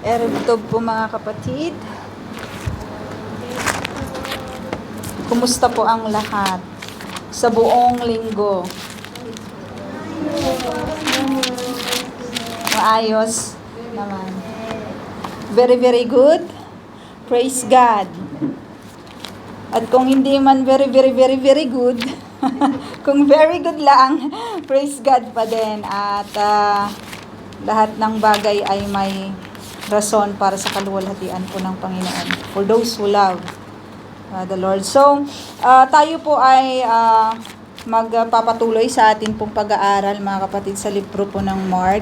Erev po mga kapatid. Kumusta po ang lahat sa buong linggo? Maayos naman. Very, very good. Praise God. At kung hindi man very, very, very, very good, kung very good lang, praise God pa din. At lahat ng bagay ay may rason para sa kaluwalhatian po ng Panginoon. For those who love the Lord. So, tayo po ay magpapatuloy sa atin pong pag-aaral, mga kapatid, sa libro po ng Mark.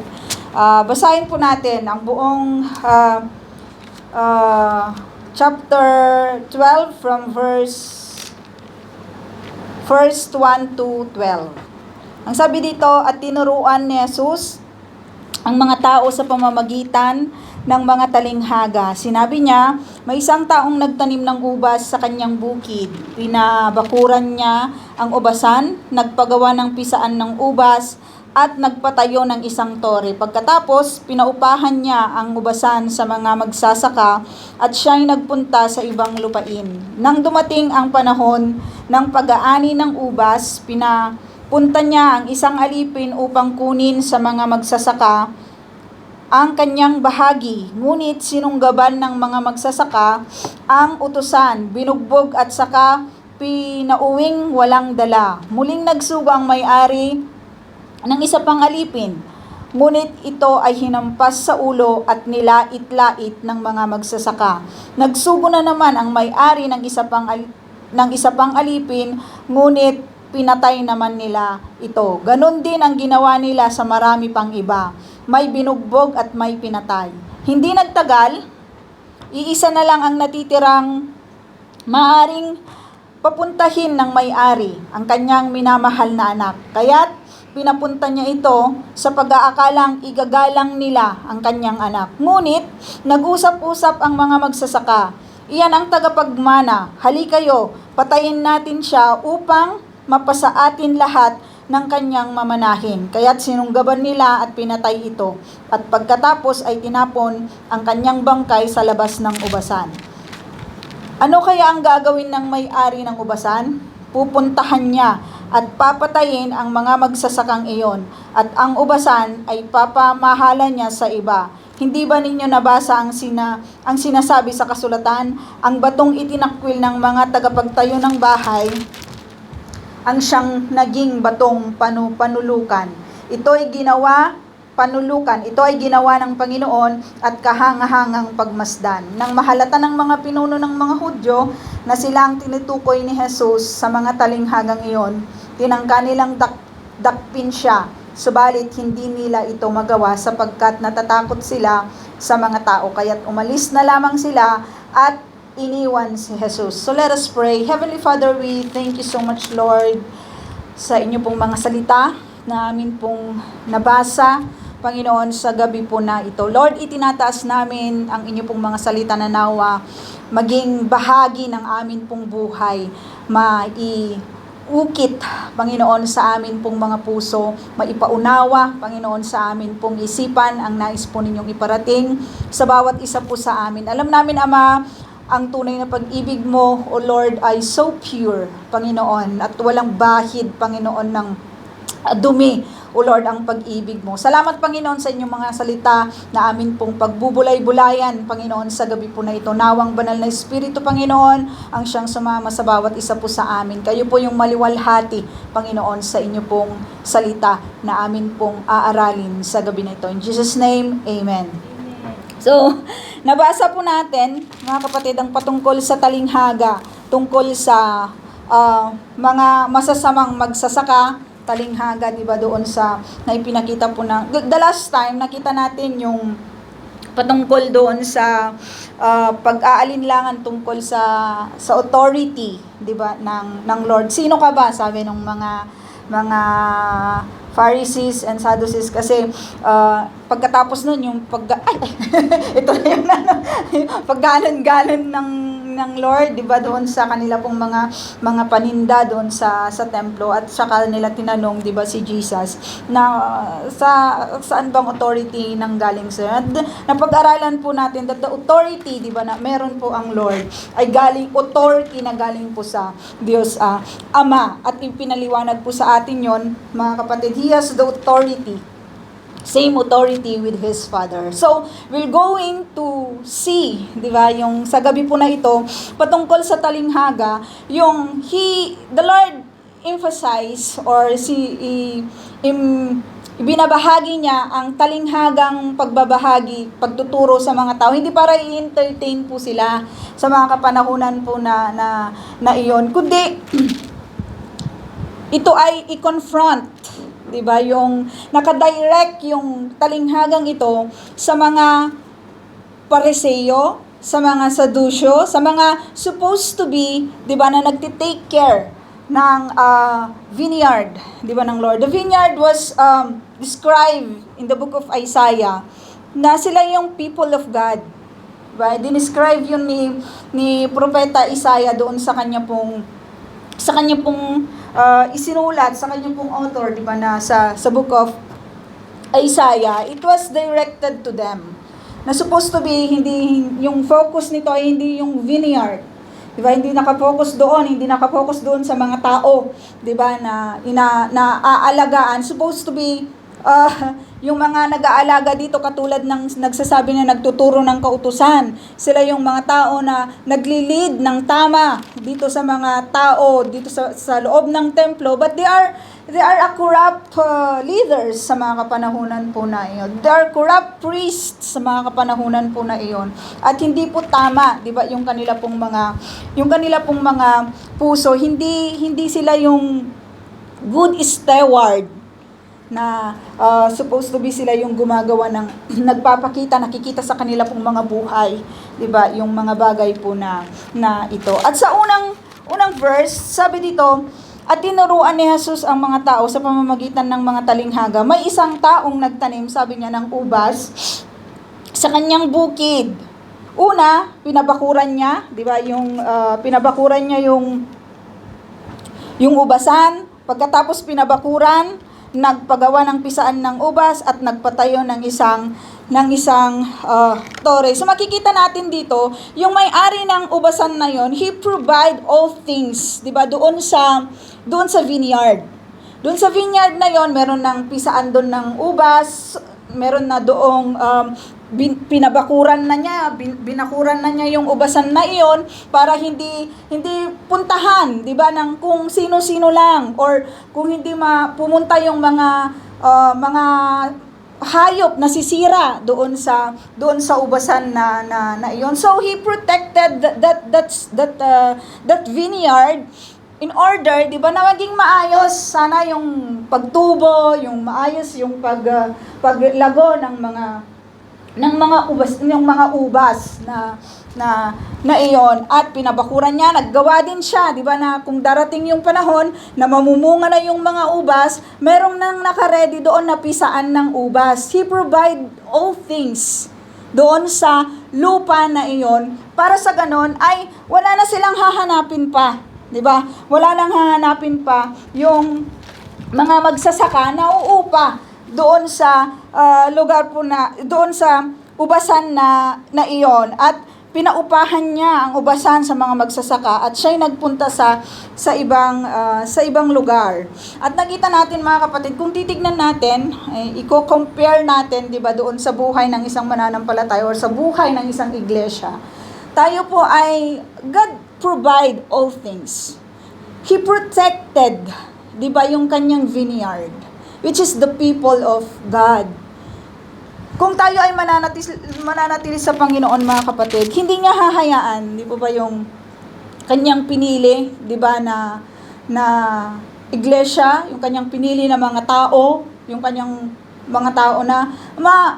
Basahin po natin ang buong chapter 12 from verse 1 to 12. Ang sabi dito, at tinuruan ni Jesus ang mga tao sa pamamagitan ng mga talinghaga. Sinabi niya, may isang taong nagtanim ng ubas sa kanyang bukid. Pinabakuran niya ang ubasan, nagpagawa ng pisaan ng ubas, at nagpatayo ng isang tore. Pagkatapos, pinaupahan niya ang ubasan sa mga magsasaka at siya'y nagpunta sa ibang lupain. Nang dumating ang panahon ng pag-aani ng ubas, pinapunta niya ang isang alipin upang kunin sa mga magsasaka ang kanyang bahagi, ngunit sinunggaban ng mga magsasaka ang utusan, binugbog at saka pinauwing walang dala. Muling nagsugo ang may-ari ng isa pang alipin, ngunit ito ay hinampas sa ulo at nilait-lait ng mga magsasaka. Nagsugo na naman ang may-ari ng isa pang alipin, ngunit pinatay naman nila ito. Ganon din ang ginawa nila sa marami pang iba. May binugbog at may pinatay. Hindi nagtagal, iisa na lang ang natitirang maaring papuntahin ng may-ari, ang kanyang minamahal na anak. Kaya't pinapunta niya ito sa pag-aakalang igagalang nila ang kanyang anak. Ngunit nag-usap-usap ang mga magsasaka. Iyan ang tagapagmana. Hali kayo, patayin natin siya upang mapasa atin lahat ng kanyang mamanahin. Kaya't sinunggaban nila at pinatay ito. At pagkatapos ay tinapon ang kanyang bangkay sa labas ng ubasan. Ano kaya ang gagawin ng may-ari ng ubasan? Pupuntahan niya at papatayin ang mga magsasakang iyon. At ang ubasan ay papamahala niya sa iba. Hindi ba ninyo nabasa ang sinasabi sa kasulatan? Ang batong itinakwil ng mga tagapagtayo ng bahay ang siyang naging batong panulukan. Ito ay ginawa ng Panginoon at kahangahangang pagmasdan. Nang mahalata ng mga pinuno ng mga Hudyo na sila ang tinutukoy ni Jesus sa mga talinghagang iyon, tinangka nilang dakpin siya. Subalit hindi nila ito magawa sapagkat natatakot sila sa mga tao. Kaya't umalis na lamang sila at iniwan si Jesus. So let us pray. Heavenly Father, we thank you so much, Lord, sa inyo pong mga salita na amin pong nabasa, Panginoon, sa gabi po na ito. Lord, itinataas namin ang inyo pong mga salita na nawa maging bahagi ng amin pong buhay, maiukit, Panginoon, sa amin pong mga puso, maipaunawa, Panginoon, sa amin pong isipan ang nais po ninyong iparating sa bawat isa po sa amin. Alam namin, Ama, ang tunay na pag-ibig mo, O Lord, ay so pure, Panginoon, at walang bahid, Panginoon, ng dumi, O Lord, ang pag-ibig mo. Salamat, Panginoon, sa inyong mga salita na amin pong pagbubulay-bulayan, Panginoon, sa gabi po na ito. Nawang banal na Espiritu, Panginoon, ang siyang sumama sa bawat isa po sa amin. Kayo po yung maliwalhati, Panginoon, sa inyo pong salita na amin pong aaralin sa gabi na ito. In Jesus' name, Amen. So, nabasa po natin, mga kapatid, ang patungkol sa talinghaga, tungkol sa mga masasamang magsasaka, talinghaga, diba, doon sa naipinakita po na, the last time, nakita natin yung patungkol doon sa pag-aalinlangan tungkol sa authority, diba, ng Lord. Sino ka ba? Sabi ng mga Pharisees and Sadducees, kasi pagkatapos nun yung ito na yung paggalan-galan ng Lord, 'di ba, doon sa kanila pong mga paninda doon sa templo, at saka nila tinanong, 'di ba, si Jesus na saan bang authority nang galing sa. Napag-aralan po natin that the authority, 'di ba, na meron po ang Lord ay authority na galing po sa Diyos Ama, at ipinaliwanag po sa atin 'yon, mga kapatid. He has the authority, same authority with His Father. So, we're going to see, di ba, yung sa gabi po na ito, patungkol sa talinghaga, yung the Lord emphasize or ibinabahagi niya ang talinghagang pagtuturo sa mga tao, hindi para i-entertain po sila sa mga kapanahunan po na iyon, kundi ito ay i-confront, 'di ba, yung nakadirect yung talinghagang ito sa mga Pariseo, sa mga Sadusyo, sa mga supposed to be, 'di ba, na nagti-take care ng vineyard, 'di ba, ng Lord. The vineyard was described in the book of Isaiah na sila yung people of God. Diba? Dinescribe yun ni Propeta Isaiah doon sa kanya pong isinulat sa kanyang pong author, di ba, na sa book of Isaiah. It was directed to them na supposed to be, hindi yung focus nito ay hindi yung vineyard, di ba, hindi nakafocus doon sa mga tao, di ba, na aalagaan. Supposed to be yung mga nag-aalaga dito, katulad ng nagsasabi na nagtuturo ng kautusan. Sila yung mga tao na nagli-lead ng tama dito sa mga tao dito sa loob ng templo, but they are a corrupt leaders sa mga kapanahunan po na iyon. They are corrupt priests sa mga kapanahunan po na iyon. At hindi po tama, 'di ba, yung kanila pong mga puso, hindi sila yung good steward na supposed to be sila yung gumagawa ng nakikita sa kanila pong mga buhay, 'di ba, yung mga bagay po na ito. At sa unang verse, sabi dito, at tinuruan ni Jesus ang mga tao sa pamamagitan ng mga talinghaga. May isang taong nagtanim, sabi niya, ng ubas sa kanyang bukid. Una, pinabakuran niya, 'di ba, yung pinabakuran niya yung ubasan. Pagkatapos pinabakuran, nagpagawa ng pisaan ng ubas at nagpatayo ng isang tore. So makikita natin dito, yung may-ari ng ubasan na yon, he provide all things, 'di ba, doon sa vineyard. Doon sa vineyard na yon, meron ng pisaan doon ng ubas, meron na doong binakuran na niya yung ubasan na iyon para hindi puntahan, 'di ba, ng kung sino-sino lang, or kung hindi pumunta yung mga hayop na sisira doon sa ubasan na iyon. So he protected that vineyard in order, 'di ba, na maging maayos sana yung pagtubo, yung maayos yung paglago ng mga ubas na iyon. At pinabakuran niya, naggawa din siya, 'di ba, na kung darating yung panahon na mamumunga na yung mga ubas, merong nang naka-ready doon na pisaan ng ubas. He provide all things doon sa lupa na iyon, para sa ganon ay wala na silang hahanapin pa, 'di ba? Wala nang hahanapin pa yung mga magsasaka na uupa doon sa lugar po doon sa ubasan na iyon, at pinaupahan niya ang ubasan sa mga magsasaka, at siya'y nagpunta sa ibang lugar. At nakita natin, mga kapatid, kung titignan natin, i-compare natin, 'di ba, doon sa buhay ng isang mananampalataya or sa buhay ng isang iglesia. Tayo po ay God provide all things. He protected, 'di ba, yung kanyang vineyard, which is the people of God. Kung tayo ay mananatili sa Panginoon, mga kapatid, hindi niya hahayaan, di po ba, yung kanyang pinili, 'di ba, na iglesia, yung kanyang pinili na mga tao, yung kanyang mga tao na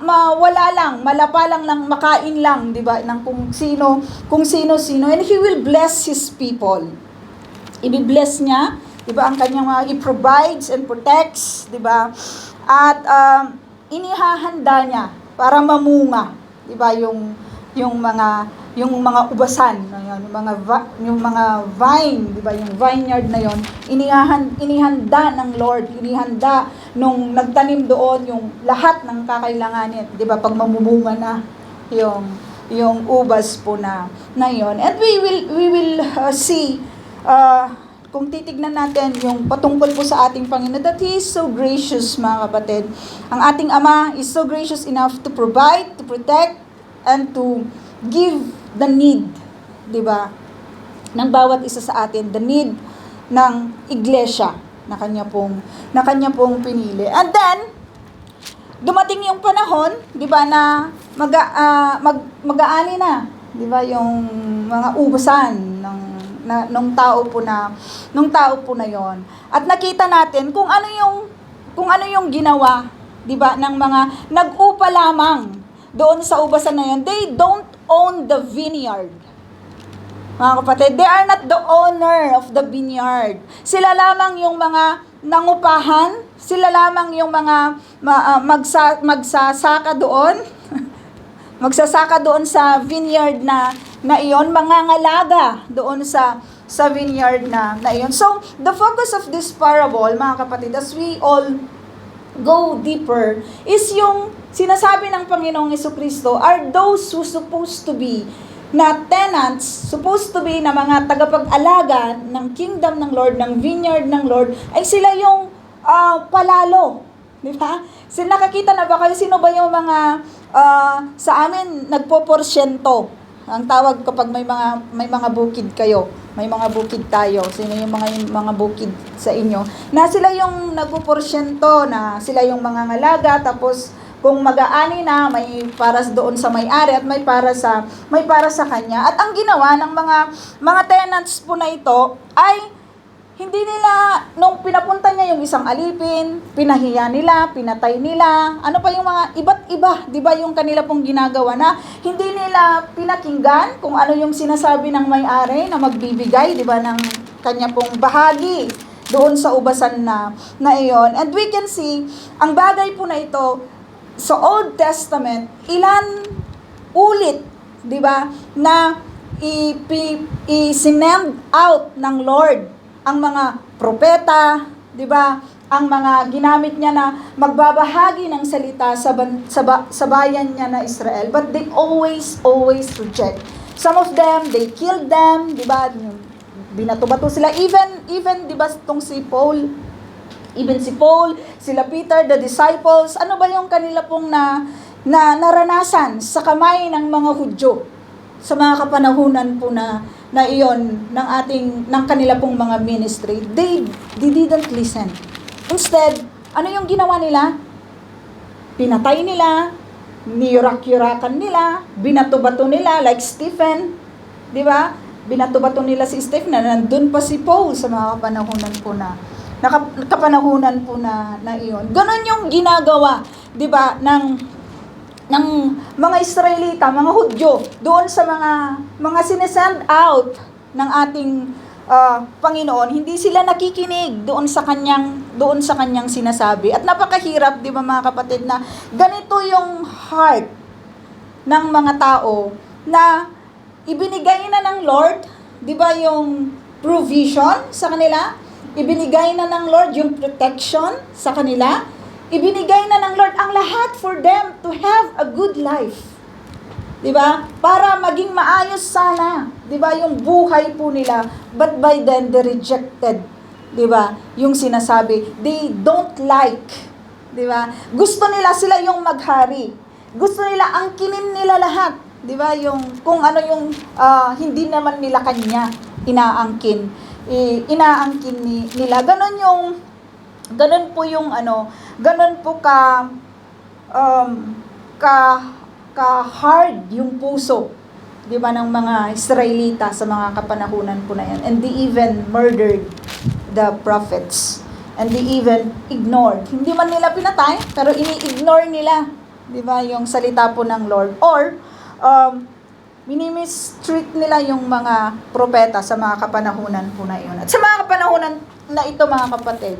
mawala lang, malapalang lang, makain lang, 'di ba, ng kung sino, and He will bless His people. I-bless niya, 'di ba, ang kanyang i-provides and protects, 'di ba? At inihahanda niya para mamunga, 'di ba, yung yung mga ubasan, yung mga vine, di ba, yung vineyard na yon, inihanda ng Lord, inihanda nung nagtanim doon yung lahat ng kakailanganin, di ba, pag mamumunga na yung ubas po na yon. And we will see, kung titignan natin yung patungkol po sa ating Panginoon, that He is so gracious, mga kapatid. Ang ating Ama is so gracious enough to provide, to protect, and to give the need, di ba, ng bawat isa sa atin, the need ng iglesia na kanya pong pinili. And then dumating yung panahon, di ba, na mag-aani na, di ba, yung mga ubusan nung tao po na yon. At nakita natin kung ano yung ginawa, di ba, ng mga nag-upa lamang doon sa ubasan na yon. They don't own the vineyard. Mga kapatid, they are not the owner of the vineyard. Sila lamang yung mga nangupahan, sila lamang yung mga magsasaka doon. Magsasaka doon sa vineyard na iyon, mangangalaga doon sa vineyard na iyon. So, the focus of this parable, mga kapatid, as we all go deeper, is yung sinasabi ng Panginoong Jesucristo are those who supposed to be na tenants, supposed to be na mga tagapag-alaga ng kingdom ng Lord, ng vineyard ng Lord, ay sila yung palalo. Di ba? Nakakita na ba kayo? Sino ba yung mga sa amin nagpoporsyento? Ang tawag kapag may mga bukid kayo, may mga bukid tayo. Sino yung mga bukid sa inyo? Na sila yung nagpoporsyento, na sila yung mga ngalaga, tapos kung mag-aani na, may para doon sa may-ari at may para sa kanya. At ang ginawa ng mga tenants po na ito ay hindi nila, nung pinapunta niya yung isang alipin, pinahiya nila, pinatay nila, ano pa yung mga iba't iba, di ba, yung kanila pong ginagawa na hindi nila pinakinggan kung ano yung sinasabi ng may-ari na magbibigay, di ba, ng kanya pong bahagi doon sa ubasan na iyon. And we can see, ang bagay po na ito, sa Old Testament, ilan ulit, di ba, na i-sinend out ng Lord ang mga propeta, di ba, ang mga ginamit niya na magbabahagi ng salita sa bayan niya na Israel, but they always reject. Some of them, they killed them, di ba, binato-bato sila, even di ba, si Paul, sila Peter, the disciples, ano ba yung kanila pong naranasan sa kamay ng mga Hudyo sa mga kapanahunan po na iyon ng kanila pong mga ministry. They didn't listen. Instead, ano yung ginawa nila? Pinatay nila, niyurak-yurakan nila, binato-bato nila like Stephen, di ba? Binato-bato nila si Stephen, na nandun pa si Paul sa mga kapanahunan po na iyon. Ganon yung ginagawa, 'di ba, ng mga Israelita, mga Hudyo doon sa mga sinesend out ng ating Panginoon. Hindi sila nakikinig doon sa kanyang sinasabi. At napakahirap, 'di ba, mga kapatid, na ganito yung heart ng mga tao na ibinigay na ng Lord, 'di ba, yung provision sa kanila. Ibinigay na ng Lord yung protection sa kanila. Ibinigay na ng Lord ang lahat for them to have a good life. Diba? Para maging maayos sana, diba, yung buhay po nila. But by then, they rejected, diba, yung sinasabi. They don't like, diba? Gusto nila sila yung maghari. Gusto nila angkinin nila lahat, diba? Yung, kung ano yung hindi naman nila kanya inaangkin nila. Ganon po ka hard yung puso, di ba, ng mga Israelita sa mga kapanahunan po na yan. And they even murdered the prophets. And they even ignored. Hindi man nila pinatay, pero ini-ignore nila, di ba, yung salita po ng Lord. Or minimistreat nila yung mga propeta sa mga kapanahunan po na iyon. At sa mga kapanahunan na ito, mga kapatid,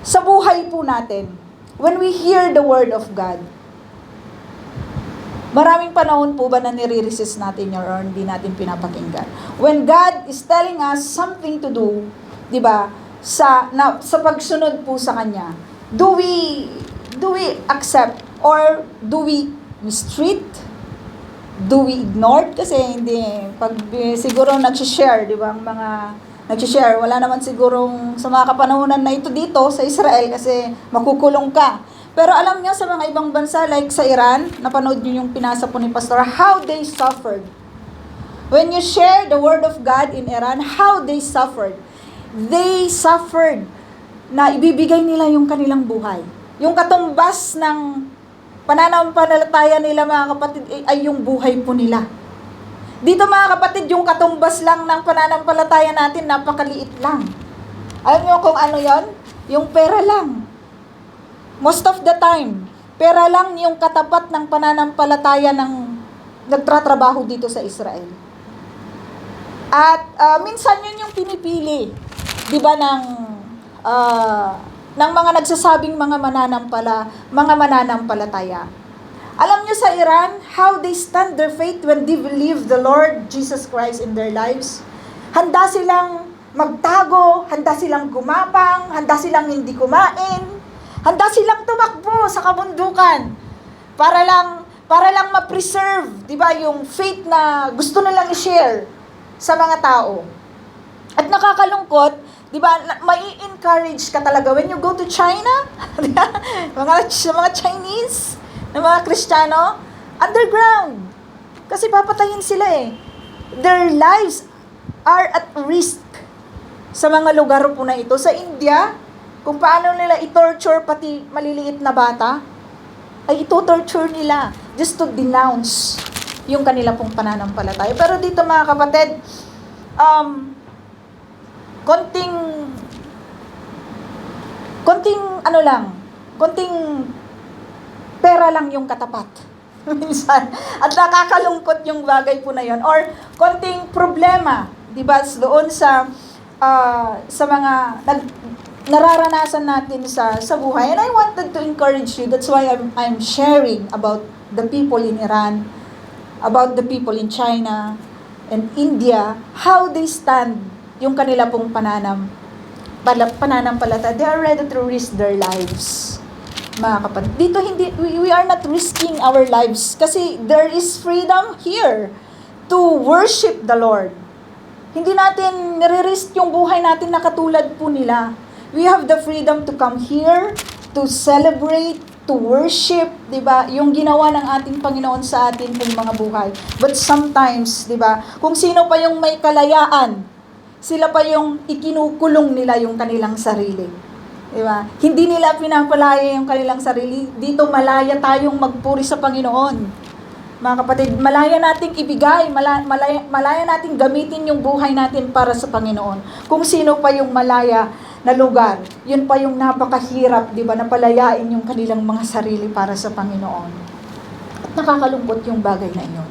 sa buhay po natin, when we hear the word of God, Maraming panahon po ba na nire-resist natin yun or hindi natin pinapakinggan? When God is telling us something to do, di ba, sa pagsunod po sa Kanya, do we accept or do we mistreat? Do we ignore? Kasi hindi, pag siguro nag-share, di ba, ang mga nag-share, wala naman sigurong sa mga kapanahunan na ito dito sa Israel kasi makukulong ka. Pero alam niyo sa mga ibang bansa like sa Iran, napanood niyo yung pinasa po ni Pastor, how they suffered. When you share the word of God in Iran, how they suffered. They suffered na ibibigay nila yung kanilang buhay. Yung katumbas ng pananampalataya nila mga kapatid ay yung buhay po nila. Dito mga kapatid, yung katumbas lang ng pananampalataya natin, napakaliit lang. Alam niyo kung ano yon? Yung pera lang. Most of the time, pera lang yung katapat ng pananampalataya ng nagtratrabaho dito sa Israel. At minsan yun yung pinipili, di ba, ng mga nagsasabing mga mananampalataya. Alam nyo sa Iran, how they stand their faith when they believe the Lord Jesus Christ in their lives? Handa silang magtago, handa silang gumapang, handa silang hindi kumain, handa silang tumakbo sa kabundukan para lang ma-preserve, 'di ba, yung faith na gusto nilang i-share sa mga tao. At nakakalungkot, 'di ba, mai-encourage ka talaga when you go to China, mga Chinese, na mga Kristiyano, underground. Kasi papatayin sila eh. Their lives are at risk sa mga lugar po na ito. Sa India, kung paano nila i-torture pati maliliit na bata, ay ito-torture nila just to denounce yung kanila pong pananampalataya. Pero dito mga kapatid, konting pera lang yung katapat. Minsan. At nakakalungkot yung bagay po na yon. Or konting problema, di ba, doon sa mga nararanasan natin sa buhay. And I wanted to encourage you. That's why I'm sharing about the people in Iran, about the people in China and India, how they stand yung kanila pong pananampalataya. They are ready to risk their lives. Mga kapatid, dito we are not risking our lives kasi there is freedom here to worship the Lord. Hindi natin nire-risk yung buhay natin na katulad po nila. We have the freedom to come here, to celebrate, to worship, 'di ba? Yung ginawa ng ating Panginoon sa atin pong mga buhay. But sometimes, 'di ba, kung sino pa yung may kalayaan, sila pa yung ikinukulong nila yung kanilang sarili. 'Di ba? Hindi nila pinapalaya yung kanilang sarili. Dito malaya tayong magpuri sa Panginoon. Mga kapatid, malaya nating ibigay, malaya nating gamitin yung buhay natin para sa Panginoon. Kung sino pa yung malaya na lugar, yun pa yung napakahirap, di ba, na palayain yung kanilang mga sarili para sa Panginoon. At nakakalungkot yung bagay na yun,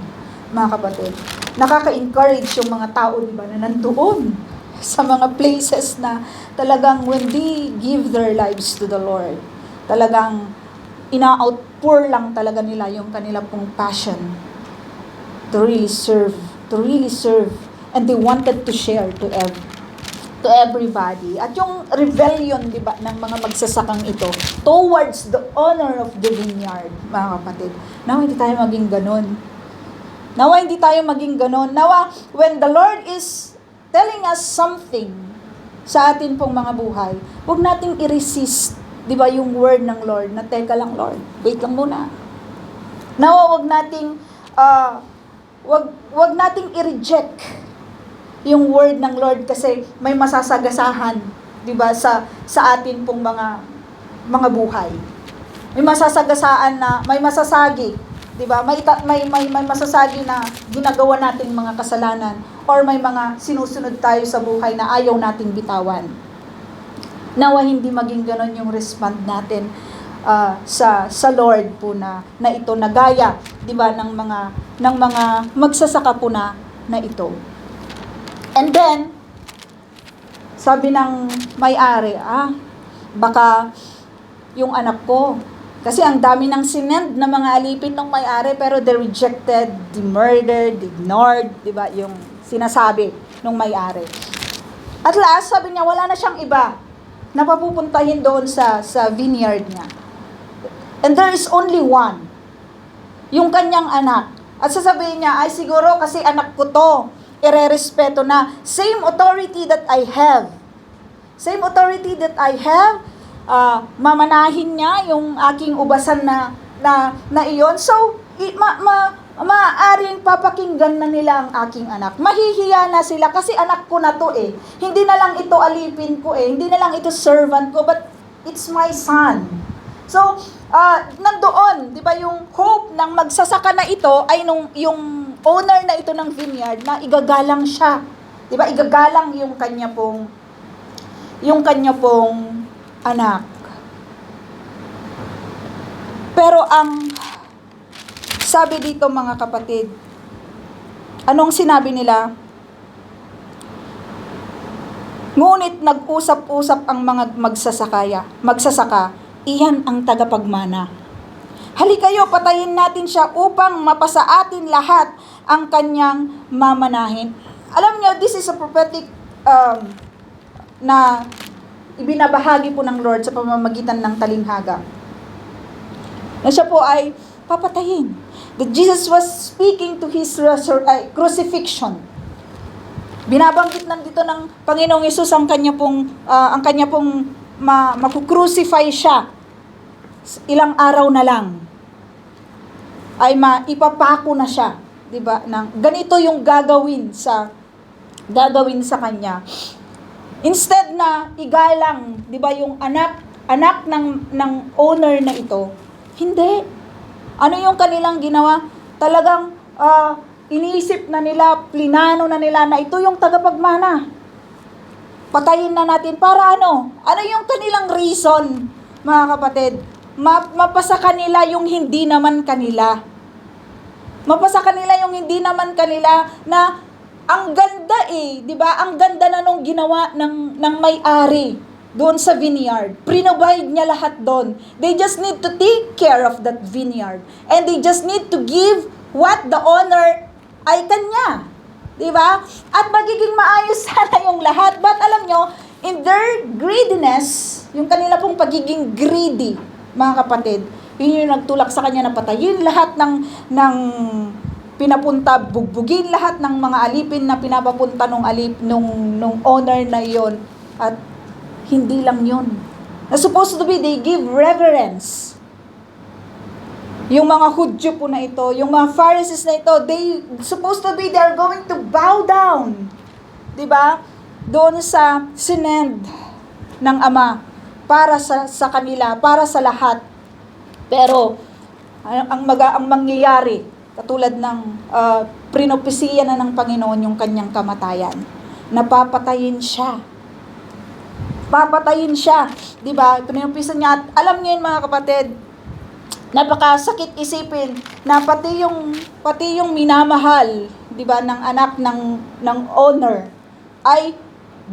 mga kapatid. Nakaka-encourage yung mga tao, di ba, na nandoon sa mga places na talagang when they give their lives to the Lord, talagang ina-outpour lang talaga nila yung kanila pong passion to really serve, and they wanted to share to everybody. At yung rebellion, di ba, ng mga magsasakang ito towards the honor of the vineyard, mga kapatid. Nawa hindi tayo maging ganon. Nawa, when the Lord is telling us something sa atin pong mga buhay, huwag nating i-resist, di ba, yung word ng Lord na, teka lang Lord, wait lang muna. Nawa, wag nating i-reject yung word ng Lord kasi may masasagasahan, di ba, sa atin pong mga buhay. May masasagasaan na, may masasagi, di ba? May masasagi na ginagawa nating mga kasalanan or may mga sinusunod tayo sa buhay na ayaw nating bitawan. Nawa hindi maging ganon yung respond natin sa Lord po na ito, na gaya, di ba, ng mga magsasaka po na ito. And then sabi ng may-ari, baka yung anak ko Kasi ang dami ng sinend na mga alipin ng may-ari, pero they rejected, they murdered, they ignored, di ba, yung sinasabi ng may-ari. At last, sabi niya, wala na siyang iba na papupuntahin doon sa vineyard niya. And there is only one, yung kanyang anak. At sasabihin niya, ay siguro kasi anak ko to, irerespeto na. Same authority that I have. Same authority that I have, mamanahin niya yung aking ubasan na iyon. So, maaaring papakinggan na nila ang aking anak. Mahihiya na sila kasi anak ko na to eh. Hindi na lang ito alipin ko eh. Hindi na lang ito servant ko, but it's my son. So, nandoon, di ba, yung hope ng magsasaka na ito ay yung owner na ito ng vineyard na igagalang siya. Di ba, igagalang yung kanya pong anak. Pero ang sabi dito mga kapatid, anong sinabi nila? Ngunit nag-usap-usap ang mga magsasaka, iyan ang tagapagmana. Halikayo, patayin natin siya upang mapasa atin lahat ang kanyang mamanahin. Alam niyo, this is a prophetic na ibinabahagi po ng Lord sa pamamagitan ng talinghaga. Na siya po ay papatayin. That Jesus was speaking to his crucifixion. Binabanggit nandito ng Panginoong Hesus ang kanya pong maku-crucify siya. Ilang araw na lang ay maipapako na siya, 'di ba? Ganito yung gagawin sa kanya. Instead na igalang, 'di ba, yung anak ng owner na ito, hindi. Ano yung kanilang ginawa? Talagang iniisip na nila, plinano na nila na ito yung tagapagmana. Patayin na natin para ano? Ano yung kanilang reason, mga kapatid? Mapasa kanila yung hindi naman kanila. Mapasa kanila yung hindi naman kanila na ang ganda eh, 'di ba? Ang ganda na nung ginawa ng may-ari doon sa vineyard. Provide niya lahat doon. They just need to take care of that vineyard. And they just need to give what the owner ay kanya. 'Di ba? At magiging maayos sana yung lahat. But alam nyo, in their greediness, yung kanila pong pagiging greedy, mga kapatid, yun yung nagtulak sa kanya na patayin lahat ng pinapunta, bugbugin lahat ng mga alipin na pinapapunta nung owner na yon. At hindi lang yun. Na supposed to be, they give reverence. Yung mga Hudyo po na ito, yung mga Pharisees na ito, they are going to bow down. 'Di ba? Doon sa sinend ng Ama para sa kanila, para sa lahat. Pero ang mangyayari, katulad ng prinopesiya na ng Panginoon yung kanyang kamatayan, napapatayin siya. Papatayin siya, 'di ba? Pinupisa niya, at alam niyo yun, mga kapatid, napakasakit isipin na pati yung minamahal, 'di ba, ng anak ng owner ay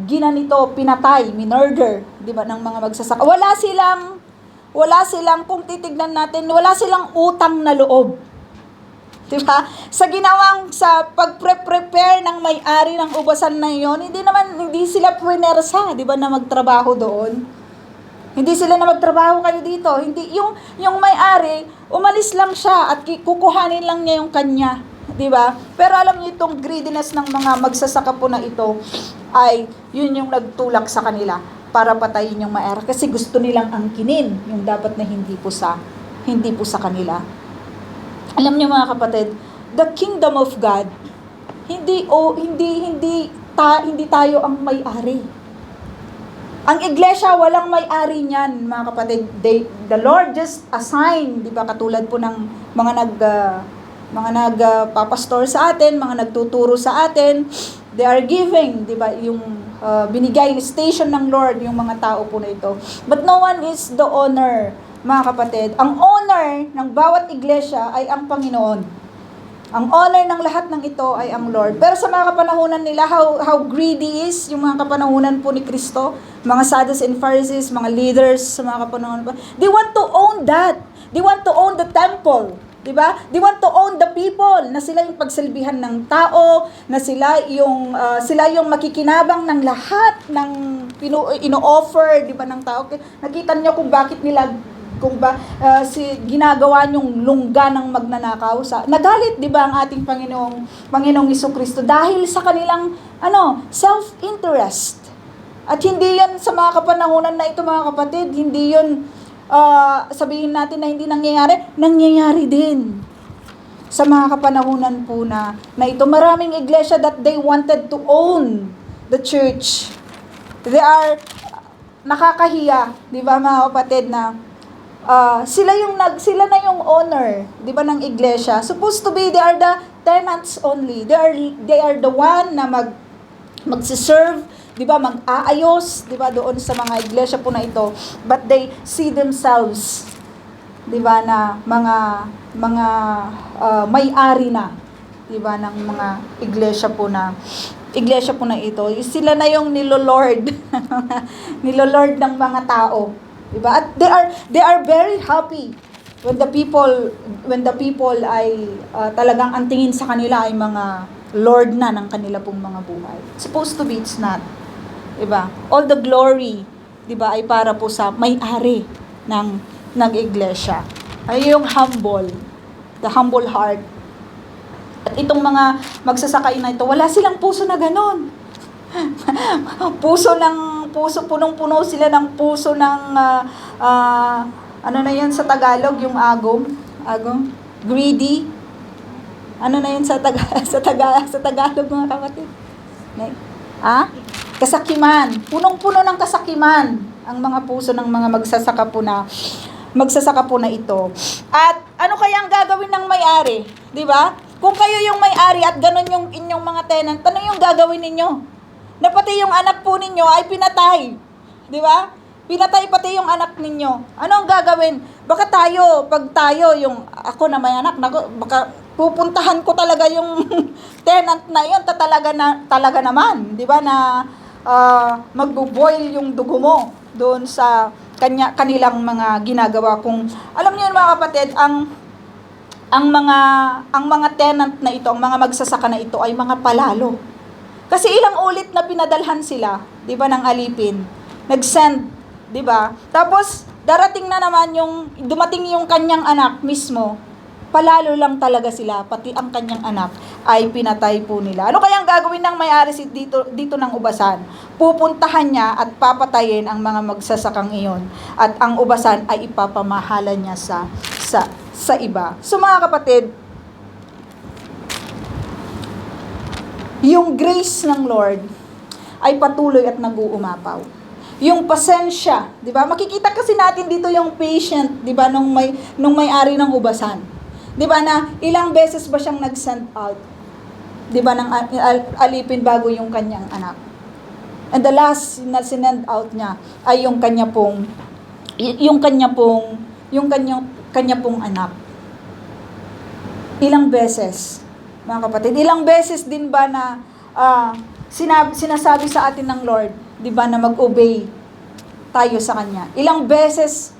ginanito, pinatay, minurder, 'di ba, ng mga magsasaka. Wala silang kung titignan natin, wala silang utang na loob. 'Di ba? Sa pagpre-prepare ng may-ari ng ubasan na 'yon, hindi sila puwersa, 'di ba, na magtrabaho doon. Hindi sila na magtrabaho kayo dito. Hindi yung may-ari, umalis lang siya at kukuhanin lang niya yung kanya, 'di ba? Pero alam niyo, itong greediness ng mga magsasaka po na ito ay yun yung nagtulak sa kanila para patayin yung may-ari kasi gusto nilang angkinin yung dapat na hindi po sa kanila. Alam niyo, mga kapatid, the kingdom of God, hindi tayo ang may-ari. Ang iglesia, walang may-ari niyan, mga kapatid. The Lord just assigned, 'di ba, katulad po ng mga nagpapastor sa atin, mga nagtuturo sa atin, they are giving, 'di ba, yung binigay station ng Lord yung mga tao po na ito. But no one is the owner, mga kapatid. Ang owner ng bawat iglesia ay ang Panginoon. Ang owner ng lahat ng ito ay ang Lord. Pero sa mga kapanahunan nila, how greedy is yung mga kapanahunan po ni Kristo, mga Sadducees and Pharisees, mga leaders sa mga kapanahunan po, they want to own that. They want to own the temple. Diba? They want to own the people, na sila yung pagsilbihan ng tao, na sila yung makikinabang ng lahat ng ino-offer, diba, ng tao. Nakita niyo kung bakit nila ginagawa yung lungga ng magnanakaw. Nagalit, diba, ang ating Panginoong Jesucristo dahil sa kanilang self-interest. At hindi yan sa mga kapanahunan na ito, mga kapatid, hindi yun sabihin natin na hindi nangyayari din sa mga kapanahunan po na ito. Maraming iglesia that they wanted to own the church. They are nakakahiya, di ba, mga kapatid, na sila na yung owner, di ba, ng iglesia. Supposed to be they are the tenants only. They are the one na magsiserve, di ba, mag-aayos, di ba, doon sa mga iglesia po na ito. But they see themselves, di ba, na mga may-ari na, di ba, ng mga iglesia po na ito. Sila na yung nilolord ng mga tao, di ba? At they are very happy when the people ay talagang ang tingin sa kanila ay mga lord na ng kanila pong mga buhay. Supposed to be, it's not. Diba? All the glory, diba, ay para po sa may-ari ng iglesia. Ay yung the humble heart. At itong mga magsasaka na ito, wala silang puso na ganon. Punong-puno sila ng puso ng ano na yan sa Tagalog, yung agong, greedy. Ano na yan sa Tagalog, mga kapatid? Kasakiman. Punong-puno ng kasakiman ang mga puso ng mga magsasaka po na ito. At ano kaya ang gagawin ng may-ari? 'Di ba? Kung kayo yung may-ari at ganun yung inyong mga tenant, ano yung gagawin ninyo? Na pati yung anak po ninyo ay pinatay. 'Di ba? Pinatay pati yung anak ninyo. Ano ang gagawin? Baka pag tayo yung ako na may anak, baka pupuntahan ko talaga yung tenant na yun, talaga naman, 'di ba, na magbo-boil yung dugo mo doon sa kanilang mga ginagawa. Kung alam niyo mga kapatid, ang mga tenant na ito, ang mga magsasaka na ito ay mga palalo. Kasi ilang ulit na pinadalhan sila, 'di ba, ng alipin. Nag-send, 'di ba? Tapos dumating yung kanyang anak mismo. Palalo lang talaga sila, pati ang kanyang anak ay pinatay po nila. Ano kaya ang gagawin ng may-ari dito ng ubasan? Pupuntahan niya at papatayin ang mga magsasakang iyon. At ang ubasan ay ipapamahala niya sa iba. So mga kapatid, yung grace ng Lord ay patuloy at nag-uumapaw. Yung pasensya, 'di ba? Makikita kasi natin dito yung patient, 'di ba, nung may-ari ng ubasan. 'Di ba, na ilang beses ba siyang nag-send out? 'Di ba, ng alipin bago yung kanyang anak. And the last na sinend out niya ay yung kanya pong anak. Ilang beses, mga kapatid, ilang beses din ba na sinasabi sa atin ng Lord, 'di ba, na mag-obey tayo sa kanya? Ilang beses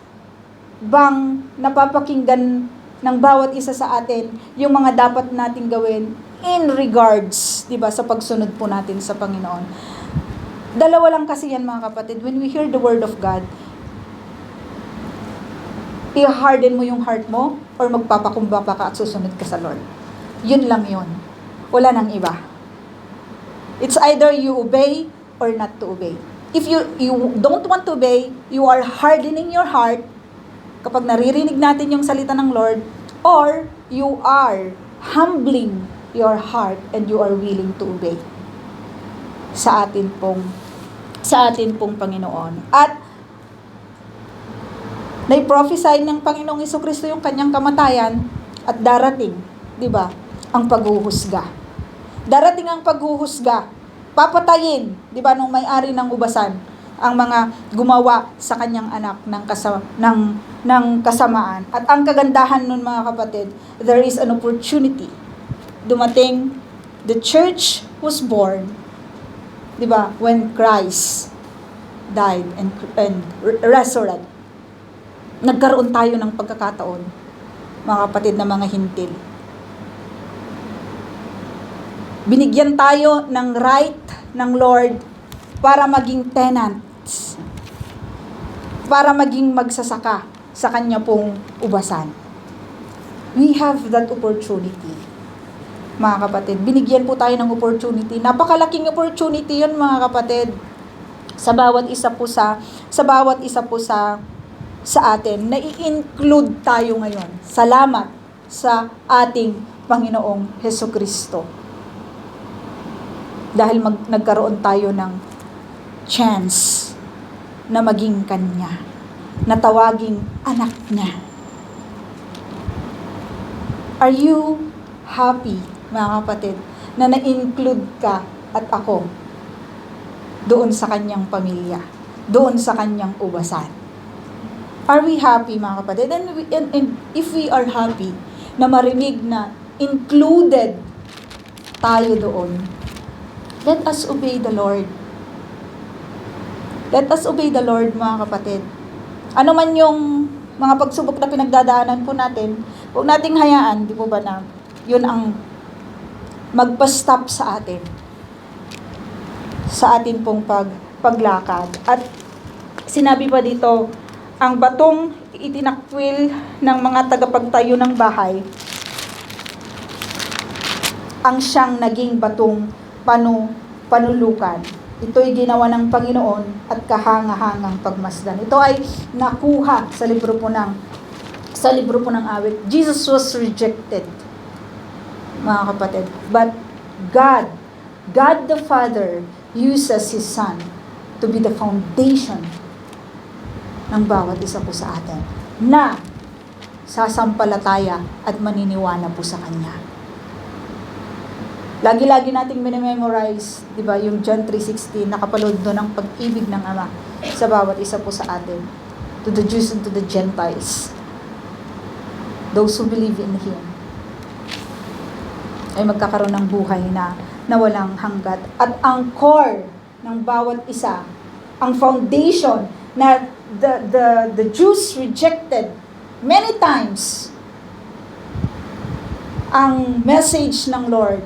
bang napapakinggan ng bawat isa sa atin yung mga dapat nating gawin in regards, 'di ba, sa pagsunod po natin sa Panginoon? Dalawa lang kasi yan, mga kapatid. When we hear the word of God, i-harden mo yung heart mo or magpapakumbaba ka at susunod ka sa Lord. Yun lang yun. Wala nang iba. It's either you obey or not to obey. If you don't want to obey, you are hardening your heart kapag naririnig natin yung salita ng Lord, or you are humbling your heart and you are willing to obey sa atin pong Panginoon. At nai-prophesy ng Panginoong Jesucristo yung kanyang kamatayan at darating, 'di ba, ang paghuhusga. Darating ang paghuhusga. Papatayin, 'di ba, nung may-ari ng ubasan ang mga gumawa sa kanyang anak ng kasamaan. At ang kagandahan nun, mga kapatid, there is an opportunity. Dumating, the church was born, 'di ba, when Christ died and resurrected. nagkaroon tayo ng pagkakataon, mga kapatid na mga hintil. Binigyan tayo ng right ng Lord para maging tenants, para maging magsasaka sa kanya pong ubasan. We have that opportunity, mga kapatid. Binigyan po tayo ng opportunity. Napakalaking opportunity yun, mga kapatid. Sa bawat isa po sa atin, na-i-include tayo ngayon. Salamat sa ating Panginoong Hesukristo. Dahil nagkaroon tayo ng chance na maging kanya, na tawaging anak niya. Are you happy, mga kapatid, na na-include ka at ako doon sa kanyang pamilya, doon sa kanyang ubasan? Are we happy, mga kapatid? And if we are happy na marinig na included tayo doon, let us obey the Lord. Let us obey the Lord, mga kapatid. Ano man yung mga pagsubok na pinagdadaanan po natin, huwag nating hayaan, di po ba, na yun ang magpa-stop sa atin, sa atin pong paglakad. At sinabi pa dito, ang batong itinakwil ng mga tagapagtayo ng bahay, ang siyang naging batong panulukan. Ito'y ginawa ng Panginoon at kahanga-hangang pagmasdan. Ito ay nakuha sa libro po ng awit. Jesus was rejected, mga kapatid. But God the Father uses His Son to be the foundation ng bawat isa po sa atin na sasampalataya at maniniwala po sa Kanya. Lagi-lagi nating minimemorize, di ba, yung John 3:16, nakapaloob doon ng pag-ibig ng Ama sa bawat isa po sa atin, to the Jews and to the Gentiles, those who believe in Him, ay magkakaroon ng buhay na walang hanggat. At ang core ng bawat isa, ang foundation na the Jews rejected many times ang message ng Lord,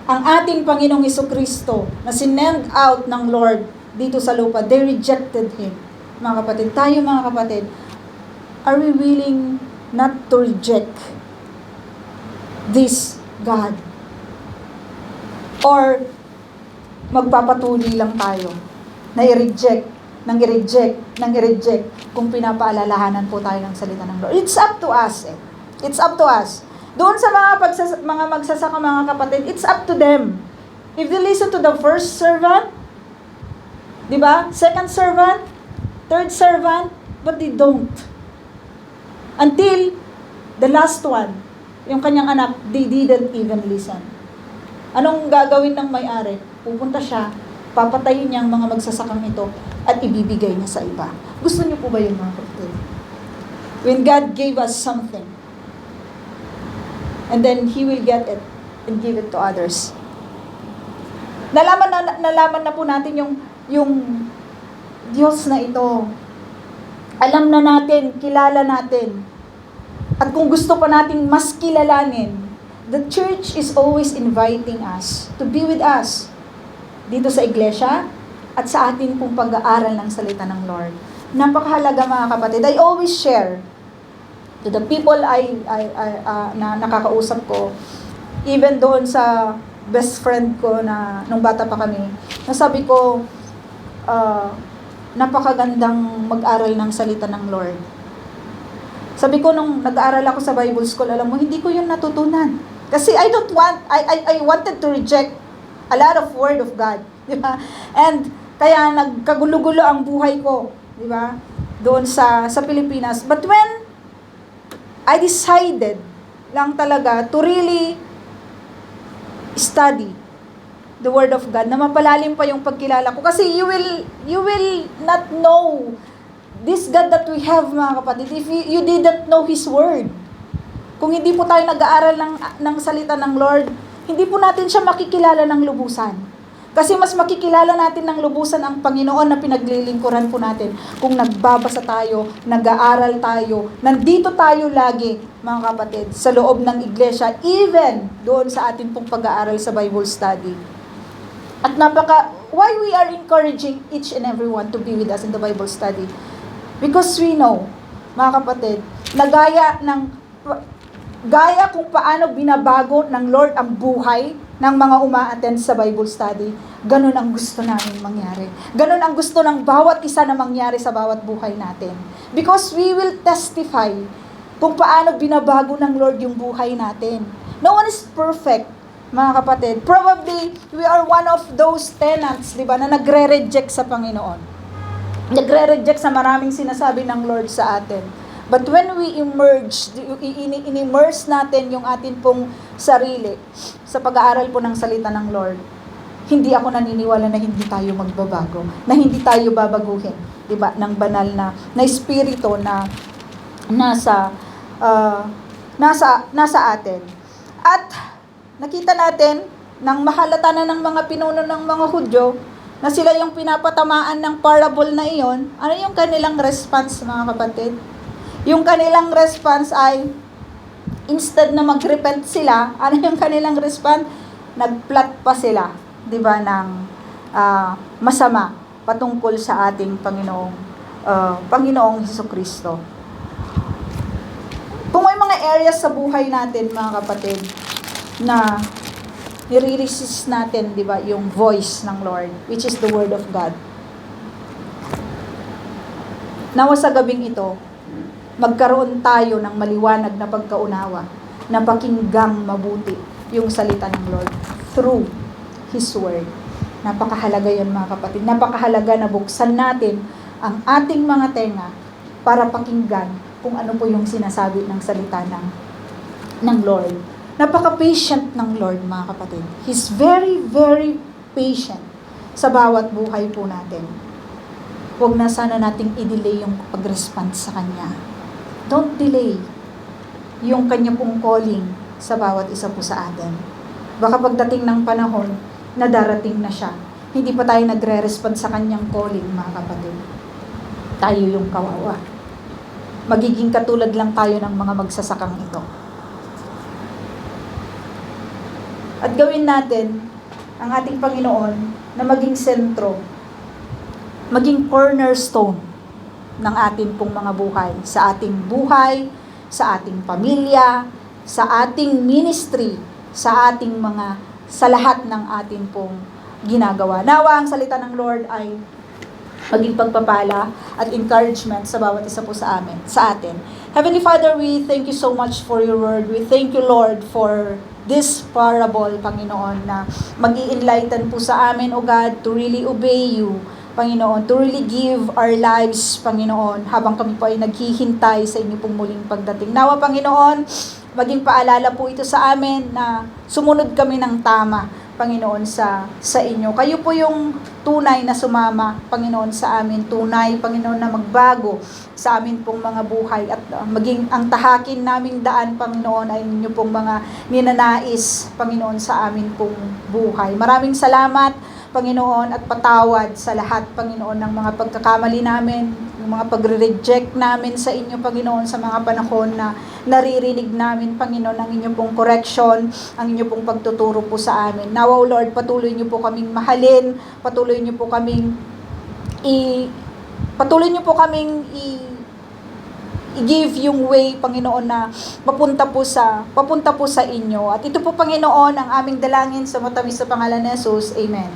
ang ating Panginoong Hesukristo na sinend out ng Lord dito sa lupa, they rejected Him. Mga kapatid, tayo mga kapatid, are we willing not to reject this God? Or magpapatuloy lang tayo na i-reject kung pinapaalalahanan po tayo ng salita ng Lord? It's up to us. It's up to us. Doon sa mga magsasaka, mga kapatid, it's up to them. If they listen to the first servant, di ba? Second servant, third servant, but they don't. Until the last one, yung kanyang anak, they didn't even listen. Anong gagawin ng may-ari? Pupunta siya, papatayin niya ang mga magsasakang ito, at ibibigay niya sa iba. Gusto niyo po ba yun, mga kapatid? When God gave us something, and then He will get it and give it to others. Nalaman na po natin yung Diyos na ito. Alam na natin, kilala natin. At kung gusto pa nating mas kilalanin, the church is always inviting us to be with us dito sa iglesia at sa ating pong pag-aaral ng salita ng Lord. Napakahalaga, mga kapatid. I always share to the people na nakakausap ko, even doon sa best friend ko na nung bata pa kami, nasabi ko, napakagandang mag-aral ng salita ng Lord. Sabi ko, nung nag-aaral ako sa Bible School, alam mo, hindi ko yun natutunan. Kasi I wanted to reject a lot of Word of God. Di ba? And kaya nagkagulo-gulo ang buhay ko, di ba? Doon sa Pilipinas. But when I decided lang talaga to really study the Word of God, na mapalalim pa yung pagkilala ko. Kasi you will not know this God that we have, mga kapatid, if you didn't know His Word. Kung hindi po tayo nag-aaral ng salita ng Lord, hindi po natin siya makikilala ng lubusan. Kasi mas makikilala natin ng lubusan ang Panginoon na pinaglilingkuran po natin kung nagbabasa tayo, nag-aaral tayo, nandito tayo lagi, mga kapatid, sa loob ng iglesia, even doon sa atin pong pag-aaral sa Bible study. At why we are encouraging each and everyone to be with us in the Bible study? Because we know, mga kapatid, na gaya kung paano binabago ng Lord ang buhay ng mga uma-attend sa Bible study, ganun ang gusto namin mangyari. Ganun ang gusto ng bawat isa na mangyari sa bawat buhay natin. Because we will testify kung paano binabago ng Lord yung buhay natin. No one is perfect, mga kapatid. Probably, we are one of those tenants, di ba, na nagre-reject sa Panginoon. Nagre-reject sa maraming sinasabi ng Lord sa atin. But when we in-immerse natin yung atin pong sarili sa pag-aaral po ng salita ng Lord, hindi ako naniniwala na hindi tayo magbabago, na hindi tayo babaguhin, 'di ba? Ng banal na espiritu na nasa atin. At nakita natin nang mahalata na ng mga pinuno ng mga Hudyo na sila yung pinapatamaan ng parable na iyon, ano yung kanilang response, mga kapatid? Yung kanilang response ay, instead na mag-repent sila, ano yung kanilang response? Nag-plot pa sila, di ba, ng masama patungkol sa ating Panginoong Hesukristo. Kung may mga areas sa buhay natin, mga kapatid, na nire-resist natin, di ba, yung voice ng Lord, which is the Word of God. Nawa sa gabing ito, magkaroon tayo ng maliwanag na pagkaunawa, na pakinggang mabuti yung salita ng Lord through His Word. Napakahalaga yun, mga kapatid. Napakahalaga na buksan natin ang ating mga tenga para pakinggan kung ano po yung sinasabi ng salita ng Lord. Napaka-patient ng Lord, mga kapatid. He's very, very patient sa bawat buhay po natin. Huwag na sana nating i-delay yung pag-respond sa Kanya. Don't delay yung Kanya pong calling sa bawat isa po sa atin. Baka pagdating ng panahon na darating na siya, hindi pa tayo nagre-respond sa Kanyang calling, mga kapatid. Tayo yung kawawa. Magiging katulad lang tayo ng mga magsasakang ito. At gawin natin ang ating Panginoon na maging sentro, maging cornerstone ng ating pong mga buhay, sa ating pamilya, sa ating ministry, sa lahat ng ating pong ginagawa. Nawa ang salita ng Lord ay maging pagpapala at encouragement sa bawat isa po sa atin. Heavenly Father, we thank you so much for your word. We thank you, Lord, for this parable, Panginoon, na mag-i-enlighten po sa amin, O God, to really obey you, Panginoon, to really give our lives, Panginoon, habang kami po ay naghihintay sa inyo pong muling pagdating. Nawa, Panginoon, maging paalala po ito sa amin na sumunod kami ng tama, Panginoon, sa inyo. Kayo po yung tunay na sumama, Panginoon, sa amin. Tunay, Panginoon, na magbago sa amin pong mga buhay at maging ang tahakin naming daan, Panginoon, ay inyo pong mga ninanais, Panginoon, sa amin pong buhay. Maraming salamat, Panginoon, at patawad sa lahat, Panginoon, ng mga pagkakamali namin, yung mga pagre-reject namin sa inyo, Panginoon, sa mga panahon na naririnig namin, Panginoon, ang inyong pong correction, ang inyong pong pagtuturo po sa amin. Now, O Lord, patuloy niyo po kaming mahalin, patuloy niyo po kaming i-give yung way, Panginoon, na papunta po sa inyo. At ito po, Panginoon, ang aming dalangin sa matamis sa pangalan ni Jesus. Amen.